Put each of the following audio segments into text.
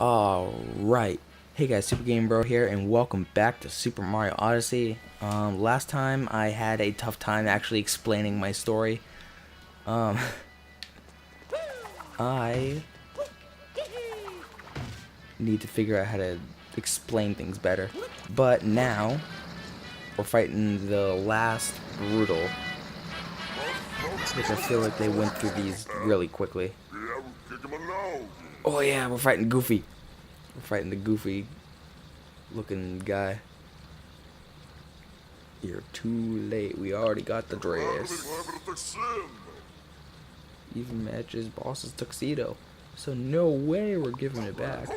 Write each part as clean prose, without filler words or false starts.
Alright. Hey guys, Super Game Bro here, and welcome back to Super Mario Odyssey. Last time I had a tough time actually explaining my story. Um, I need to figure out how to explain things better. But now, we're fighting the last Brutal, which I feel like they went through these really quickly. Oh yeah, we're fighting Goofy. We're fighting the Goofy looking guy. You're too late. We already got the dress. Even matches boss's tuxedo. So no way we're giving it back.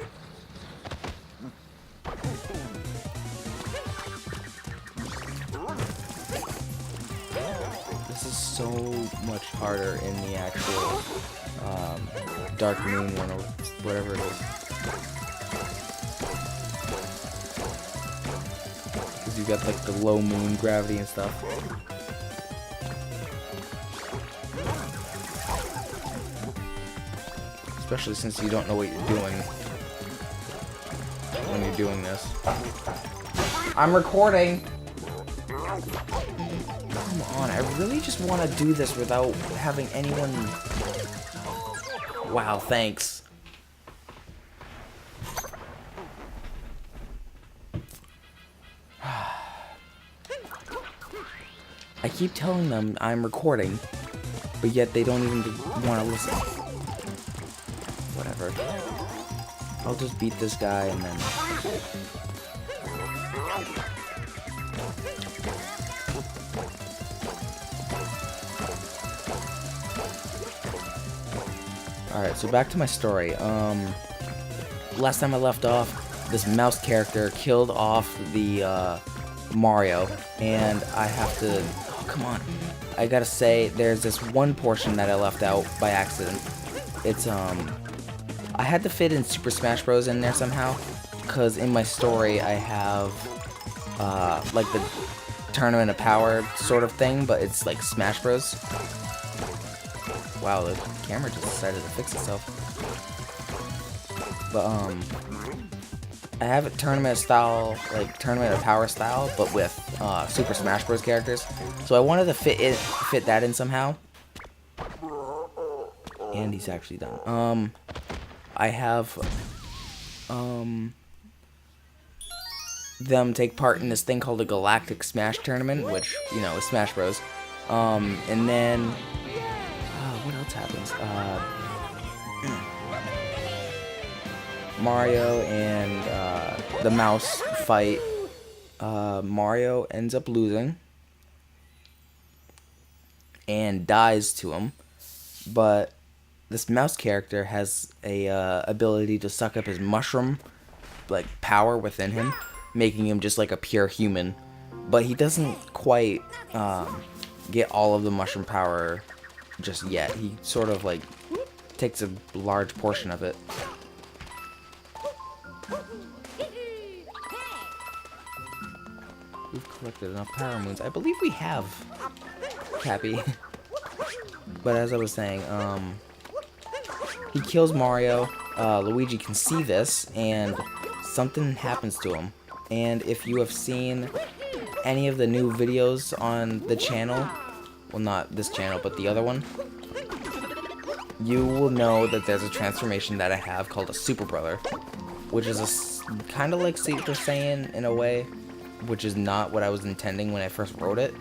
This is so much harder in the actual Dark Moon one or whatever it is. Because you got like the low moon gravity and stuff. Especially since you don't know what you're doing when you're doing this. I'm recording! Come on, I really just want to do this without having anyone... Wow, thanks. I keep telling them I'm recording, but yet they don't even want to listen. Whatever. I'll just beat this guy and then... Alright, so back to my story. Last time I left off, this mouse character killed off the Mario, and I have to... Oh, come on. I gotta say, there's this one portion that I left out by accident. It's, I had to fit in Super Smash Bros. In there somehow, because in my story I have, like the Tournament of Power sort of thing, but it's like Smash Bros. Wow, the camera just decided to fix itself. But, I have a tournament style, like Tournament of Power style, but with, Super Smash Bros. Characters. So I wanted to fit that in somehow. And he's actually done. I have, them take part in this thing called the Galactic Smash Tournament, which, you know, is Smash Bros. And then, what else happens? Mario and, the mouse fight. Mario ends up losing. And dies to him. But this mouse character has a ability to suck up his mushroom like power within him, making him just like a pure human. But he doesn't quite get all of the mushroom power just yet. He sort of like takes a large portion of it. We've collected enough power moons. I believe we have, Cappy. But as I was saying, he kills Mario. Luigi can see this, and something happens to him. And if you have seen any of the new videos on the channel, well, not this channel, but the other one, you will know that there's a transformation that I have called a Super Brother, which is a kind of like Super Saiyan in a way, which is not what I was intending when I first wrote it.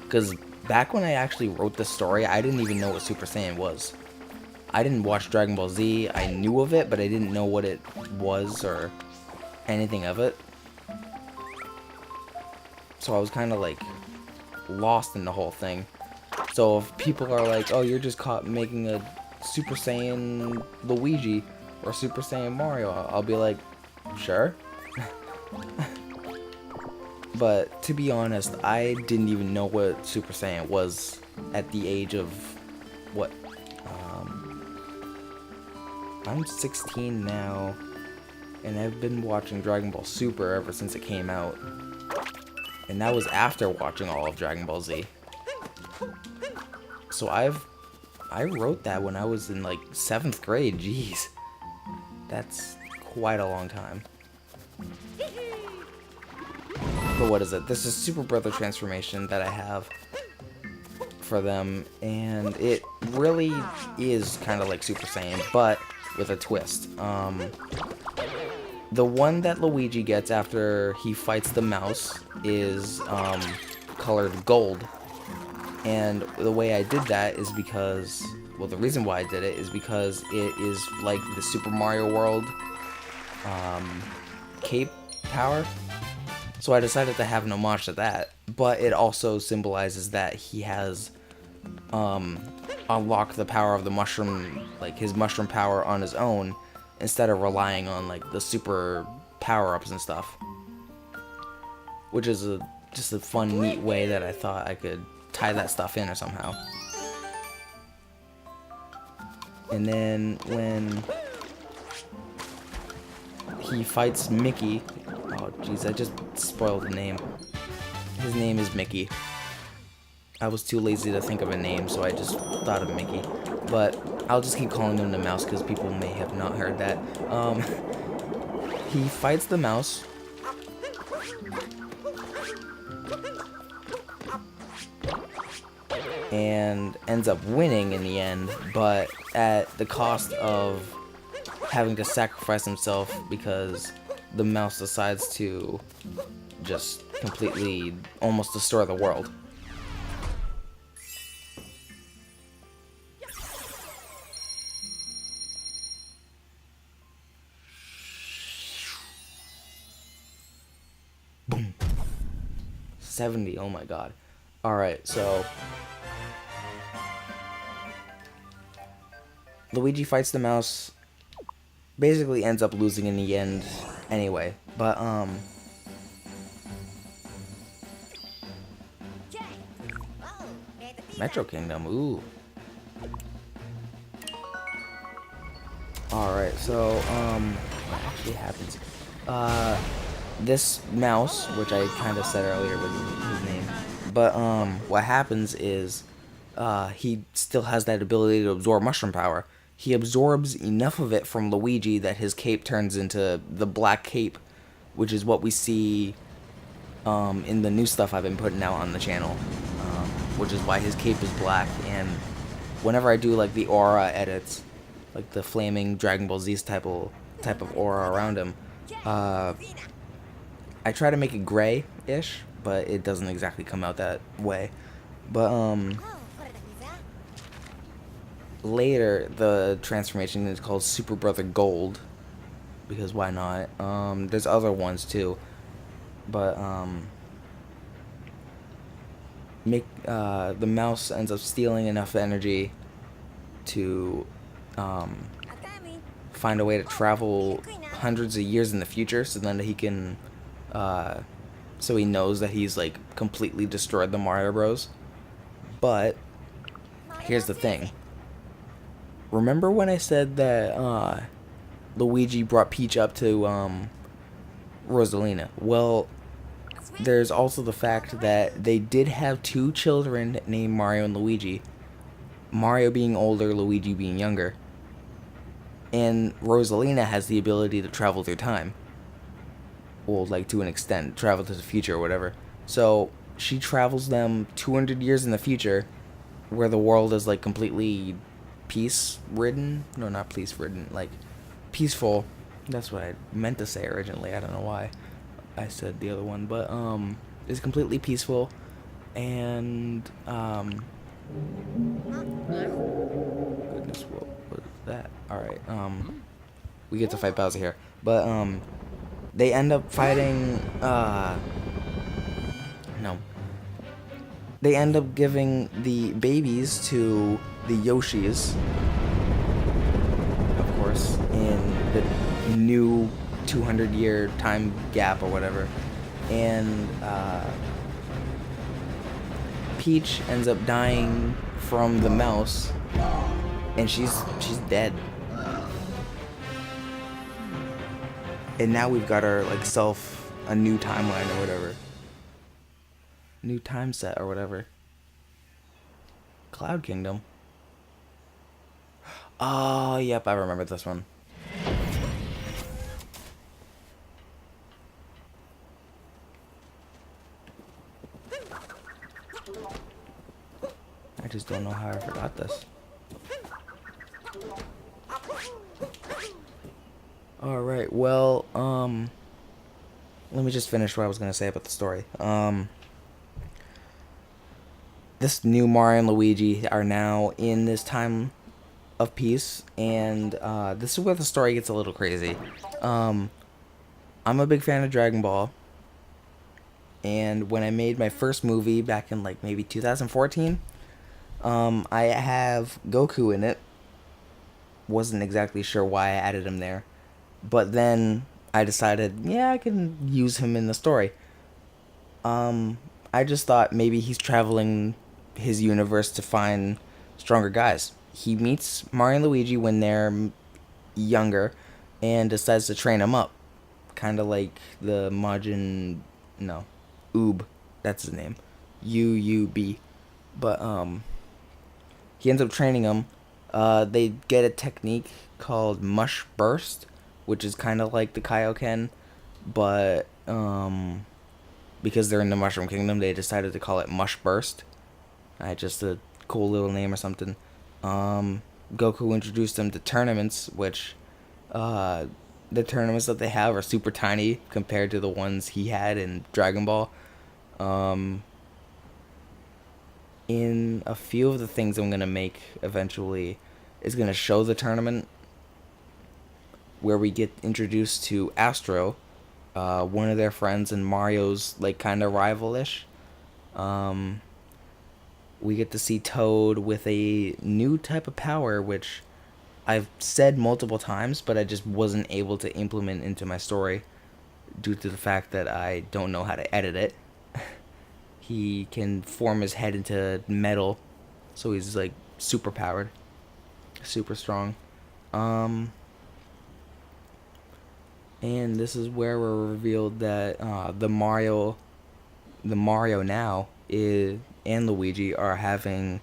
Because back when I actually wrote the story, I didn't even know what Super Saiyan was. I didn't watch Dragon Ball Z. I knew of it, but I didn't know what it was or anything of it. So I was kind of like lost in the whole thing. So if people are like, oh, you're just caught making a Super Saiyan Luigi or Super Saiyan Mario, I'll be like, sure. But to be honest, I didn't even know what Super Saiyan was at the age of, what, I'm 16 now, and I've been watching Dragon Ball Super ever since it came out. And that was after watching all of Dragon Ball Z. So I wrote that when I was in like 7th grade, jeez. That's quite a long time. But what is it? This is Super Brother transformation that I have for them, and it really is kind of like Super Saiyan, but with a twist. The one that Luigi gets after he fights the mouse is colored gold, and the way I did that is because, well, the reason why I did it is because it is like the Super Mario World cape power. So I decided to have an homage to that, but it also symbolizes that he has unlocked the power of the mushroom, like his mushroom power on his own, instead of relying on like the super power-ups and stuff. Which is just a fun, neat way that I thought I could tie that stuff in or somehow. And then when he fights Mickey, oh jeez, I just spoiled the name. His name is Mickey. I was too lazy to think of a name, so I just thought of Mickey. But I'll just keep calling him the mouse because people may have not heard that. He fights the mouse. And ends up winning in the end, but at the cost of having to sacrifice himself because the mouse decides to just completely almost destroy the world. Boom. 70, oh my god. Alright, so Luigi fights the mouse, basically ends up losing in the end anyway, but Metro Kingdom, ooh. Alright, so what actually happens? This mouse, which I kind of said earlier with his name, but what happens is he still has that ability to absorb mushroom power. He absorbs enough of it from Luigi that his cape turns into the black cape, which is what we see in the new stuff I've been putting out on the channel, which is why his cape is black. And whenever I do like the aura edits, like the flaming Dragon Ball Z type of aura around him, I try to make it gray-ish, but it doesn't exactly come out that way. But later, the transformation is called Super Brother Gold, because why not? There's other ones too, but the mouse ends up stealing enough energy to find a way to travel hundreds of years in the future, so then he can, so he knows that he's like completely destroyed the Mario Bros. But here's the thing. Remember when I said that Luigi brought Peach up to Rosalina? Well, there's also the fact that they did have two children named Mario and Luigi. Mario being older, Luigi being younger. And Rosalina has the ability to travel through time. Well, like to an extent, travel to the future or whatever. So she travels them 200 years in the future, where the world is like completely peace-ridden. No, not peace-ridden, like peaceful. That's what I meant to say originally. I don't know why I said the other one, but it's completely peaceful, and goodness, what was that? All right, we get to fight Bowser here, but they end up fighting. No. They end up giving the babies to the Yoshis, of course, in the new 200-year time gap or whatever. And Peach ends up dying from the mouse, and she's dead. And now we've got our like a new timeline or whatever. New time set or whatever. Cloud Kingdom. Oh, yep, I remember this one. just don't know how I forgot this. Alright, well, let me just finish what I was going to say about the story. This new Mario and Luigi are now in this time of peace, and this is where the story gets a little crazy. I'm a big fan of Dragon Ball, and when I made my first movie back in like maybe 2014, I have Goku in it. Wasn't exactly sure why I added him there, but then I decided, yeah, I can use him in the story. I just thought maybe he's traveling his universe to find stronger guys. He meets Mario and Luigi when they're younger and decides to train them up. Kind of like the Majin... No. Oob. That's his name. UUB. But, he ends up training them. They get a technique called Mush Burst, which is kind of like the Kaioken, but, because they're in the Mushroom Kingdom, they decided to call it Mush Burst. Just a cool little name or something. Goku introduced them to tournaments, which, the tournaments that they have are super tiny compared to the ones he had in Dragon Ball. In a few of the things I'm going to make eventually is going to show the tournament where we get introduced to Astro, one of their friends and Mario's like kind of rival-ish. We get to see Toad with a new type of power, which I've said multiple times, but I just wasn't able to implement into my story due to the fact that I don't know how to edit it. He can form his head into metal, so he's like super powered, super strong. And this is where we're revealed that the Mario now is, and Luigi are having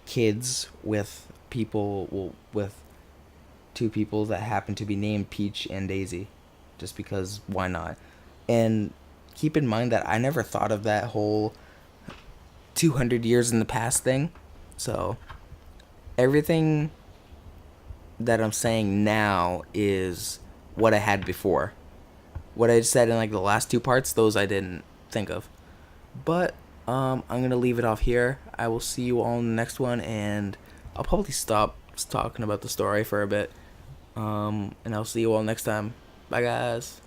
kids with people, well, with two people that happen to be named Peach and Daisy, just because why not? And keep in mind that I never thought of that whole 200 years in the past thing. So everything that I'm saying now is what I had before. What I said in like the last two parts, those I didn't think of. But I'm going to leave it off here. I will see you all in the next one, and I'll probably stop talking about the story for a bit. And I'll see you all next time. Bye, guys.